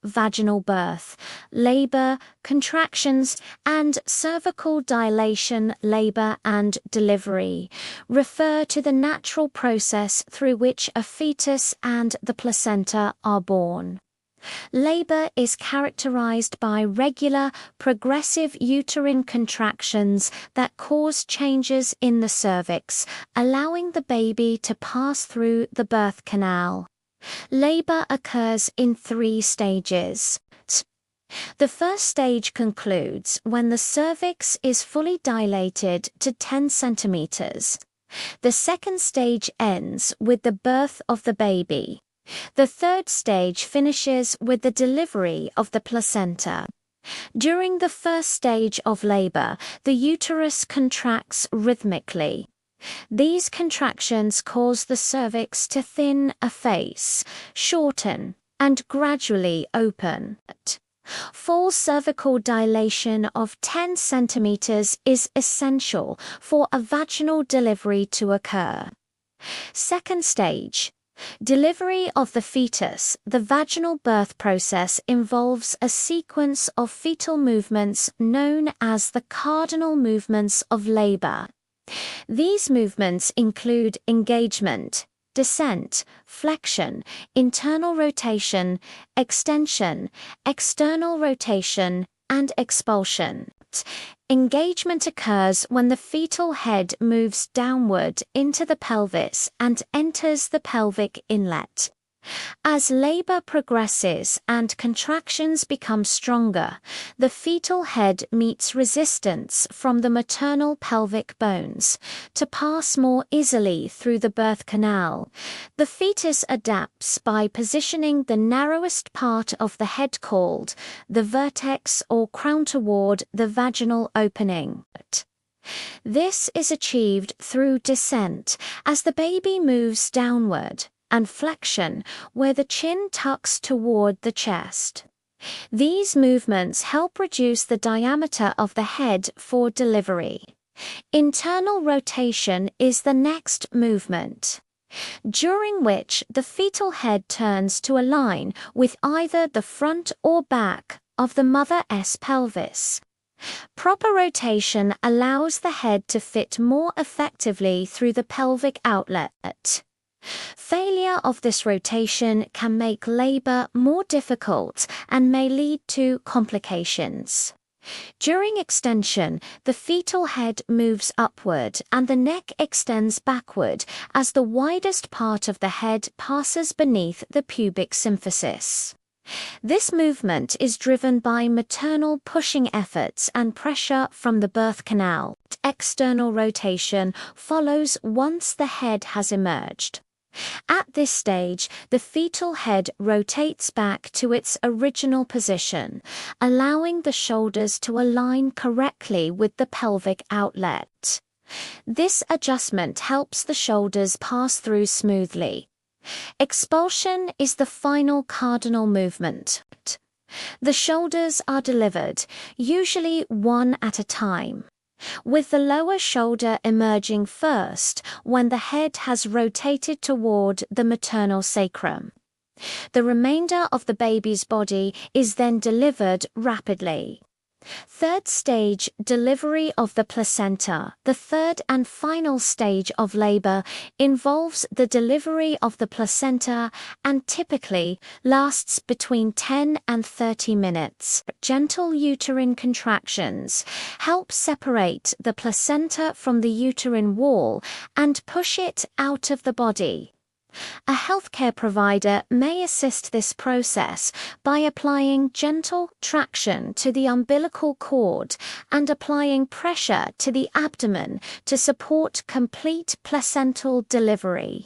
vaginal birth, labor, contractions, and cervical dilation, labor and delivery, refer to the natural process through which a fetus and the placenta are born. Labor is characterized by regular, progressive uterine contractions that cause changes in the cervix, allowing the baby to pass through the birth canal. Labor occurs in 3 stages. The first stage concludes when the cervix is fully dilated to 10 centimeters. The second stage ends with the birth of the baby. The third stage finishes with the delivery of the placenta. During the first stage of labor, the uterus contracts rhythmically. These contractions cause the cervix to thin a face, shorten, and gradually open. Full cervical dilation of 10 centimeters is essential for a vaginal delivery to occur. Second stage. Delivery of the fetus. The vaginal birth process involves a sequence of fetal movements known as the cardinal movements of labor. These movements include engagement, descent, flexion, internal rotation, extension, external rotation, and expulsion. Engagement occurs when the fetal head moves downward into the pelvis and enters the pelvic inlet. As labor progresses and contractions become stronger, the fetal head meets resistance from the maternal pelvic bones. To pass more easily through the birth canal, the fetus adapts by positioning the narrowest part of the head called the vertex or crown toward the vaginal opening. This is achieved through descent as the baby moves downward, and flexion, where the chin tucks toward the chest. These movements help reduce the diameter of the head for delivery. Internal rotation is the next movement, during which the fetal head turns to align with either the front or back of the mother's pelvis. Proper rotation allows the head to fit more effectively through the pelvic outlet. Failure of this rotation can make labor more difficult and may lead to complications. During extension, the fetal head moves upward and the neck extends backward as the widest part of the head passes beneath the pubic symphysis. This movement is driven by maternal pushing efforts and pressure from the birth canal. External rotation follows once the head has emerged. At this stage, the fetal head rotates back to its original position, allowing the shoulders to align correctly with the pelvic outlet. This adjustment helps the shoulders pass through smoothly. Expulsion is the final cardinal movement. The shoulders are delivered, usually one at a time, with the lower shoulder emerging first when the head has rotated toward the maternal sacrum. The remainder of the baby's body is then delivered rapidly. Third stage, delivery of the placenta. The third and final stage of labor involves the delivery of the placenta and typically lasts between 10 and 30 minutes. Gentle uterine contractions help separate the placenta from the uterine wall and push it out of the body. A healthcare provider may assist this process by applying gentle traction to the umbilical cord and applying pressure to the abdomen to support complete placental delivery.